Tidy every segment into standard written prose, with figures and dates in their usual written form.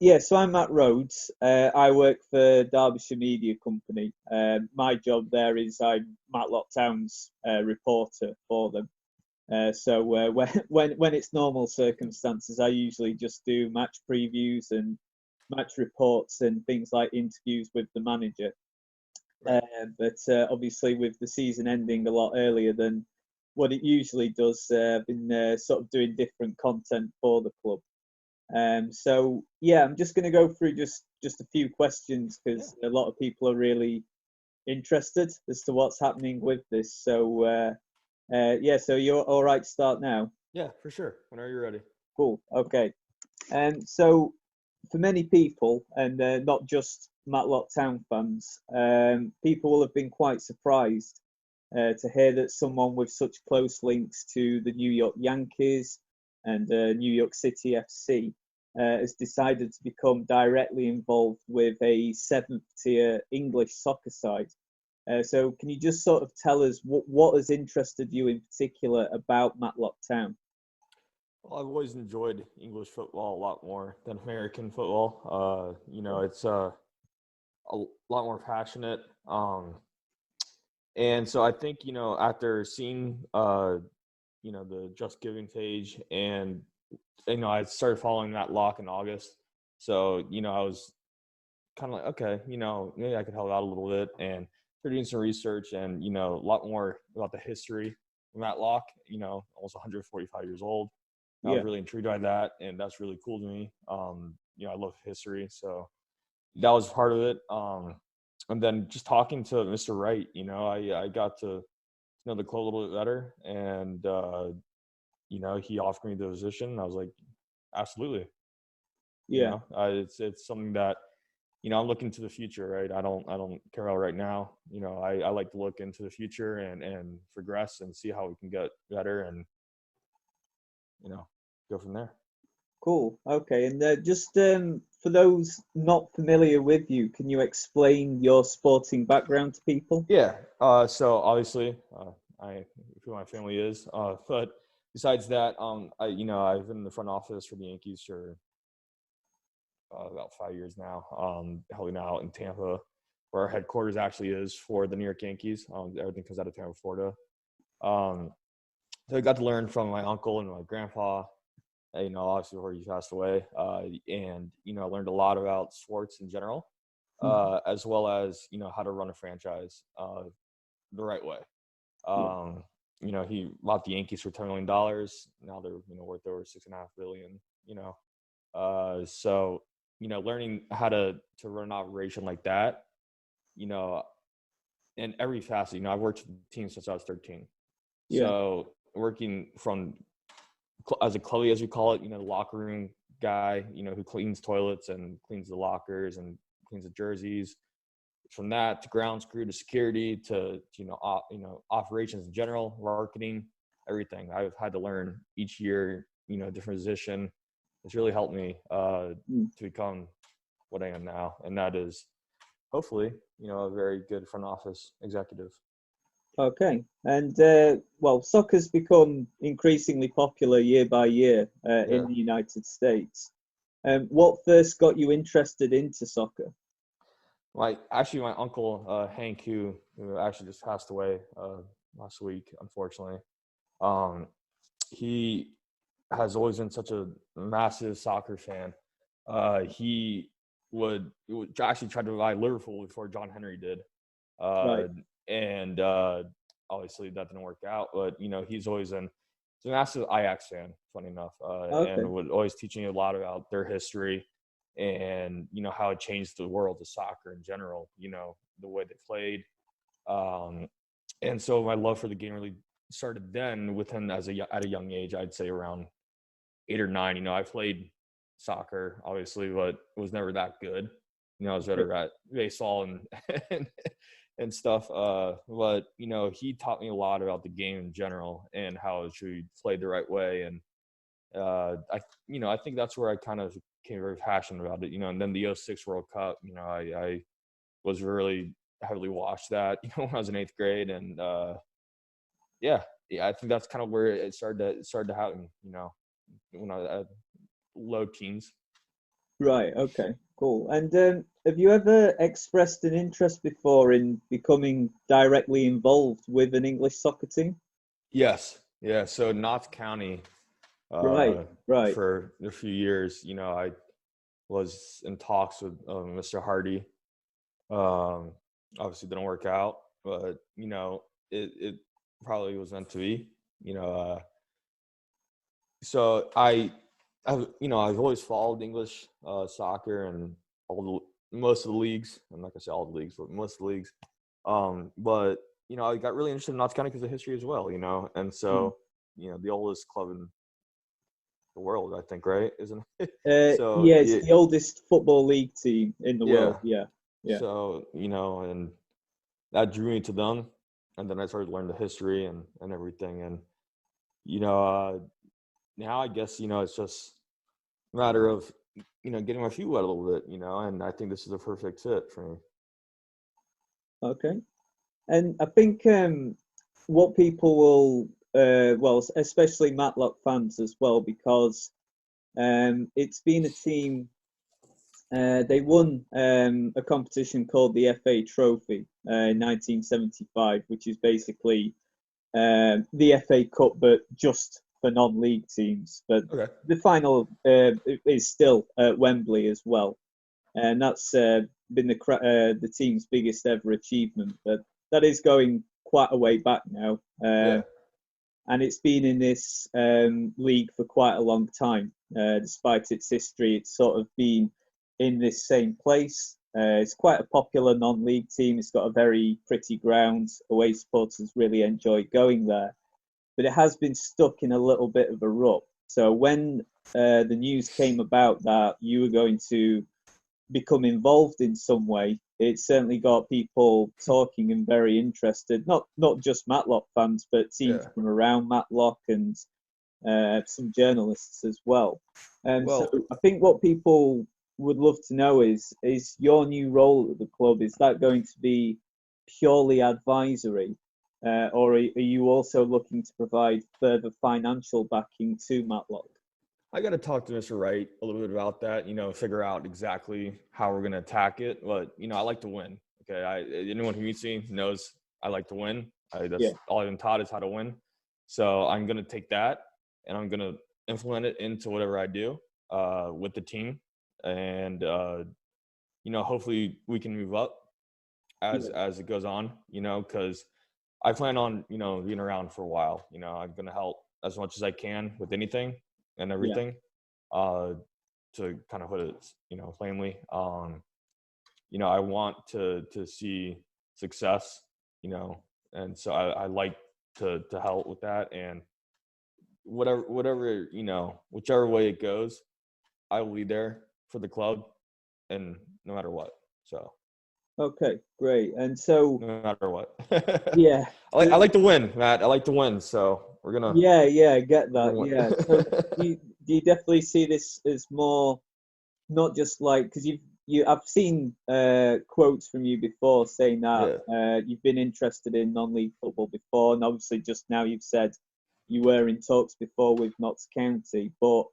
Yeah, so I'm at Rhodes. I work for Derbyshire Media Company. My job there is I'm Matlock Town's reporter for them. So when it's normal circumstances, I usually just do match previews and match reports and things like interviews with the manager. Right. But obviously, with the season ending a lot earlier than what it usually does, I've been sort of doing different content for the club. So yeah, I'm just going to go through just a few questions because a lot of people are really interested as to what's happening with this. So yeah, so you're all right to start now. Yeah, for sure. Whenever you're ready. Cool. Okay. So for many people, and not just Matlock Town fans, people will have been quite surprised to hear that someone with such close links to the New York Yankees and New York City FC has decided to become directly involved with a seventh tier English soccer side. So can you just sort of tell us what has interested you in particular about Matlock Town? Well, I've always enjoyed English football a lot more than American football. It's a lot more passionate. And so I think, after seeing, the Just Giving page and, I started following Matlock in August. So, I was kind of like, okay, maybe I could help out a little bit. And they're doing some research and, a lot more about the history of Matlock, almost 145 years old. I was Yeah, really intrigued by that, and that's really cool to me. I love history, so that was part of it. And then just talking to Mr. Wright, I got to know the club a little bit better, and he offered me the position. And I was like, absolutely. yeah. It's something that I'm looking to the future, right? I don't care about right now. I like to look into the future and progress and see how we can get better and go from there. Cool. Okay. And just for those not familiar with you, can you explain your sporting background to people? Yeah. So obviously, I who my family is. But besides that, I've been in the front office for the Yankees for about 5 years now. Helping out in Tampa, where our headquarters actually is for the New York Yankees. Everything comes out of Tampa, Florida. Um, so I got to learn from my uncle and my grandpa. Obviously before he passed away, and I learned a lot about sports in general, as well as how to run a franchise the right way. Yeah. He bought the Yankees for $10 million. Now they're worth over $6.5 billion. So learning how to run an operation like that, in every facet. I've worked with teams since I was 13. Yeah. So working from as a clubby, as we call it, the locker room guy, who cleans toilets and cleans the lockers and cleans the jerseys. From that to grounds crew to security to operations in general, marketing, everything. I've had to learn each year, a different position. It's really helped me to become what I am now, and that is hopefully, a very good front office executive. Okay. And well, soccer's become increasingly popular year by year in Yeah. the United States. What first got you interested into soccer? My uncle Hank, who actually just passed away last week, unfortunately. He has always been such a massive soccer fan. He would actually try to buy Liverpool before John Henry did, Right. and obviously that didn't work out. But he's a massive Ajax fan. Funny enough, Okay. and would always teach me a lot about their history and how it changed the world of soccer in general. The way they played, and so my love for the game really started then with him at a young age. I'd say around 8 or 9. I played soccer obviously, but was never that good. I was better at baseball and and stuff. But he taught me a lot about the game in general and how it should be played the right way. And I think that's where I kind of became very passionate about it. And then the '06 World Cup. I was really heavily watched that. When I was in 8th grade, and yeah, I think that's kind of where it started to happen. When I was at low teens. Right. Okay. Cool. And have you ever expressed an interest before in becoming directly involved with an English soccer team? Yes. Yeah. So Notts County, Right. uh, Right. for a few years, I was in talks with Mr. Hardy. Um, Obviously didn't work out, but it probably was meant to be. You know, so I've always followed English soccer and most of the leagues. I'm not gonna say all the leagues, but most of the leagues. But I got really interested in Notts County because of history as well. And Mm. so the oldest club in the world, I think, right? Isn't it? So Yeah, it's the oldest football league team in the yeah. world. Yeah. Yeah. So and that drew me to them, and then I started to learn the history and everything, and you know uh, now I guess it's just a matter of getting my feet wet a little bit, and I think this is a perfect fit for me. Okay. And I think what people will, well, especially Matlock fans as well, because it's been a team. They won a competition called the FA Trophy in 1975, which is basically the FA Cup, but just for non-league teams. But Okay. the final is still at Wembley as well, and that's been the team's biggest ever achievement. But that is going quite a way back now, Yeah. and it's been in this league for quite a long time. Despite its history, it's sort of been in this same place. It's quite a popular non-league team. It's got a very pretty ground. Away supporters really enjoy going there, but it has been stuck in a little bit of a rut. So when the news came about that you were going to become involved in some way, it certainly got people talking and very interested. Not just Matlock fans, but teams Yeah. from around Matlock and some journalists as well. So Well, I think what people would love to know is your new role at the club. Is that going to be purely advisory, or are you also looking to provide further financial backing to Matlock? I got to talk to Mr. Wright a little bit about that, figure out exactly how we're going to attack it. But, I like to win. Okay. Anyone who meets me knows I like to win. Yeah, That's all I've been taught is how to win. So I'm going to take that and I'm going to implement it into whatever I do with the team. And, hopefully we can move up yeah, as it goes on, because I plan on, being around for a while. I'm going to help as much as I can with anything and yeah, everything. To kind of put it, plainly, I want to see success, and so I like to help with that, and whatever whichever way it goes, I will be there for the club, and no matter what. So Okay, great. And so, no matter what, yeah, I like to win, Matt. I like to win, so yeah, I get we're that. gonna Yeah. So win. do you definitely see this as more not just like because I've seen quotes from you before saying that Yeah. you've been interested in non-league football before, and obviously just now you've said you were in talks before with Notts County. But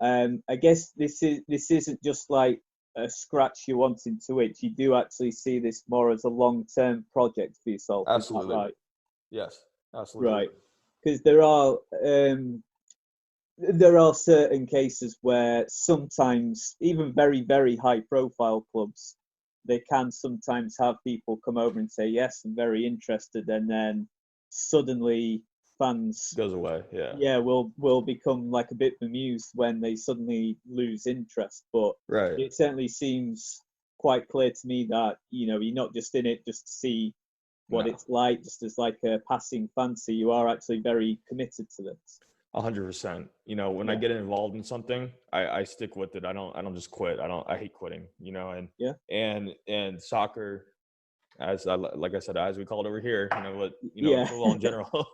I guess this isn't just like a scratch you're wanting to itch. You do actually see this more as a long-term project for yourself. Is that Absolutely. right? Yes, absolutely. Right. Because there are certain cases where sometimes even very very high profile clubs, they can sometimes have people come over and say yes, I'm very interested, and then suddenly fans, Goes away. Yeah. yeah, will become like a bit bemused when they suddenly lose interest. But Right. it certainly seems quite clear to me that you're not just in it just to see what No. it's like, just as like a passing fancy. You are actually very committed to this. 100%. When I Yeah, get involved in something, I stick with it. I don't just quit. I hate quitting, and yeah, and soccer, like I said, as we call it over here, what, yeah. football in general.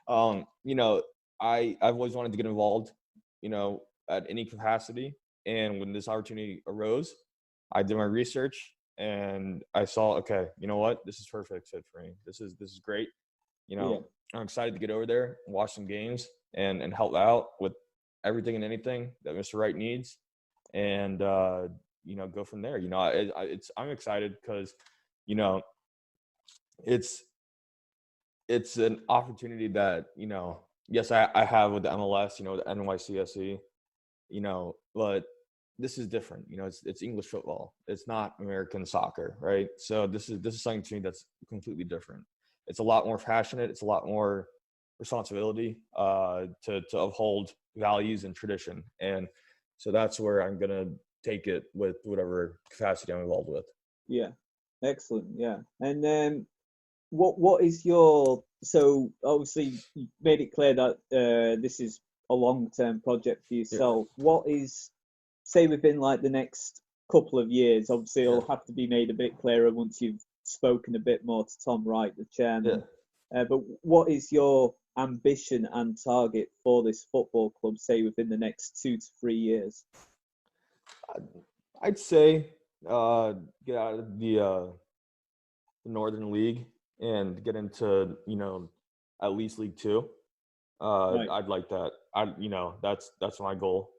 um, you know, I've always wanted to get involved, at any capacity. And when this opportunity arose, I did my research and I saw, okay, you know what? This is perfect fit for me. This is great. Yeah. I'm excited to get over there, watch some games, and help out with everything and anything that Mr. Wright needs. and go from there. I'm excited because it's it's an opportunity that yes, I have with the MLS, the NYCSE, but this is different. It's English football. It's not American soccer, right? So this is something to me that's completely different. It's a lot more passionate. It's a lot more responsibility to uphold values and tradition, and so that's where I'm gonna take it with whatever capacity I'm involved with. Yeah, excellent. Yeah, and what is your, so obviously you made it clear that this is a long-term project for yourself. Yeah. What is, say within like the next couple of years, obviously it'll have to be made a bit clearer once you've spoken a bit more to Tom Wright, the chairman. But what is your ambition and target for this football club, say within the next 2 to 3 years? I'd say get out of the Northern League and get into at least League Two. Right. I'd like that. That's my goal.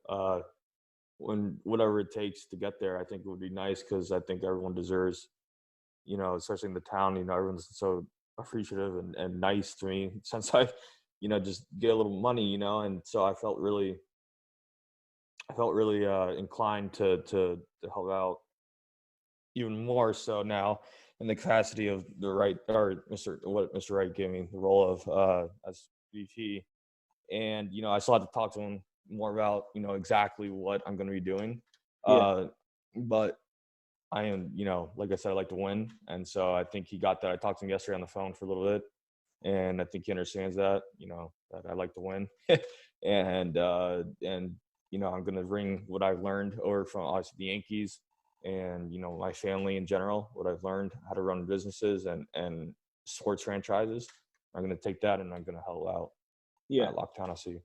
When whatever it takes to get there, I think it would be nice because I think everyone deserves, especially in the town, everyone's so appreciative and nice to me since I, just get a little money, and so I felt really inclined to help out even more so now in the capacity of Mr. Wright gave me the role of as VP, and I still have to talk to him more about exactly what I'm going to be doing. But I am, like I said, I like to win, and so I think he got that. I talked to him yesterday on the phone for a little bit, and I think he understands that that I like to win, and I'm going to bring what I've learned over from obviously the Yankees and my family in general, what I've learned how to run businesses and sports franchises. I'm going to take that and I'm going to help out Matlock Town FC.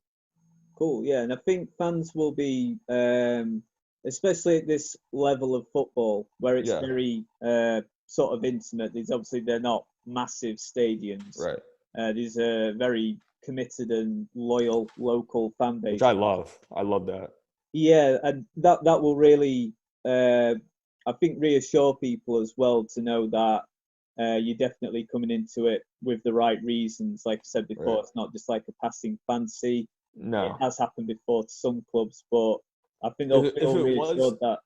Cool. Yeah, and I think fans will be especially at this level of football where it's very sort of intimate. They're not massive stadiums, right? There's a very committed and loyal local fan base, which I love that. Yeah, and that will really I think reassure people as well to know that you're definitely coming into it with the right reasons. Like I said before, It's not just like a passing fancy. No, it has happened before to some clubs, but I think they'll feel reassured that.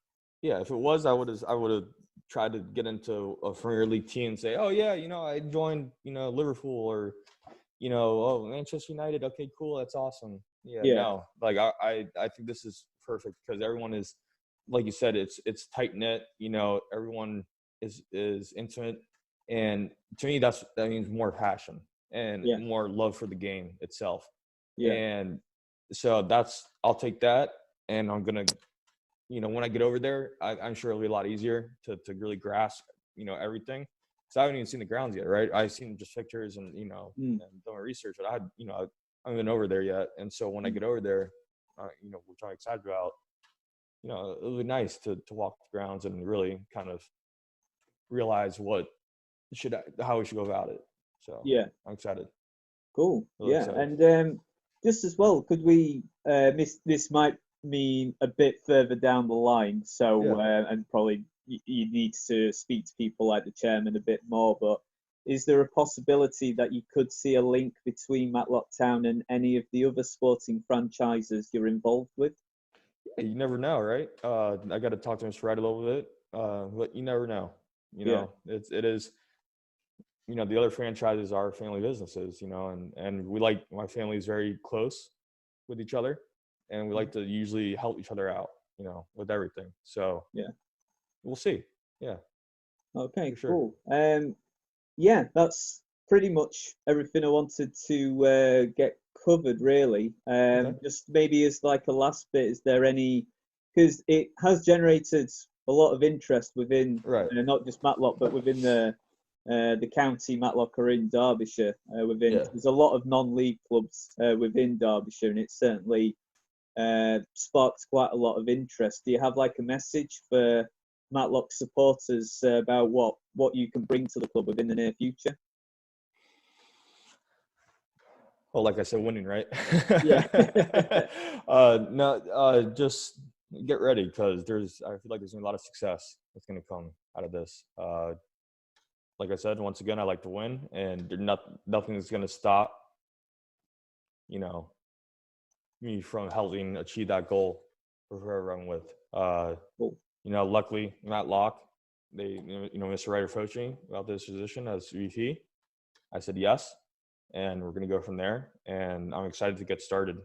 Yeah, if it was, I would have tried to get into a Premier League team and say, oh yeah, I joined Liverpool or oh, Manchester United. Okay, cool, that's awesome. No, like I think this is perfect because everyone is, like you said, it's tight knit. Everyone is intimate, and to me that means more passion and more love for the game itself. And so I'll take that, and I'm gonna, when I get over there, I'm sure it'll be a lot easier to really grasp, everything. Because I haven't even seen the grounds yet, right? I've seen just pictures and and done my research, but I haven't been over there yet. And so when I get over there, which I'm excited about, it'll be nice to walk the grounds and really kind of realize how we should go about it. So I'm excited. Cool. Really excited. And just as well, could we this might mean a bit further down the line, so and probably you need to speak to people like the chairman a bit more, but is there a possibility that you could see a link between Matlock Town and any of the other sporting franchises you're involved with? Yeah, you never know, right? I got to talk to Mr. Wright a little bit, but you never know. It is the other franchises are family businesses, and my family is very close with each other, and we like to usually help each other out, with everything. So we'll see. Yeah. Okay, cool. That's pretty much everything I wanted to get covered, really. Just maybe as like a last bit, is there any, because it has generated a lot of interest within not just Matlock, but within the county Matlock are in Derbyshire. There's a lot of non-league clubs within Derbyshire, and it certainly sparked quite a lot of interest. Do you have like a message for Matlock supporters about what you can bring to the club within the near future? Well, like I said, winning, right? Yeah. Just get ready, because I feel like there's gonna be a lot of success that's gonna come out of this. Like I said, once again, I like to win, and nothing is gonna stop, me from helping achieve that goal for whoever I'm with. Cool. Luckily, Matlock, they, Mr. Ryder approached me about this position as VP. I said yes, and we're gonna go from there. And I'm excited to get started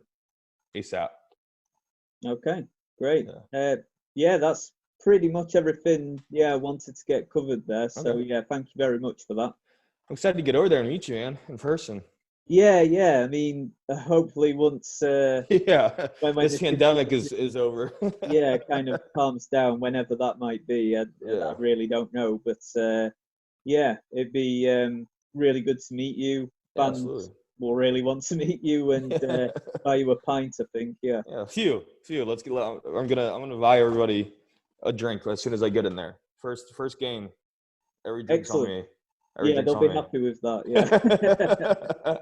ASAP. Okay, great. Yeah, that's pretty much everything. Yeah, I wanted to get covered there. So Okay. yeah, thank you very much for that. I'm excited to get over there and meet you, man, in person. Yeah. I mean, hopefully once Yeah, when this pandemic is over. yeah, kind of calms down, whenever that might be. I really don't know, but yeah, it'd be really good to meet you. Yeah, Fans absolutely. will really want to meet you and buy you a pint, I think. Yeah. Yeah, few. Let's get. I'm gonna buy everybody a drink as soon as I get in there. First game, every drink's on Excellent. me. Every Yeah, drink's they'll on be me. happy with that. Yeah.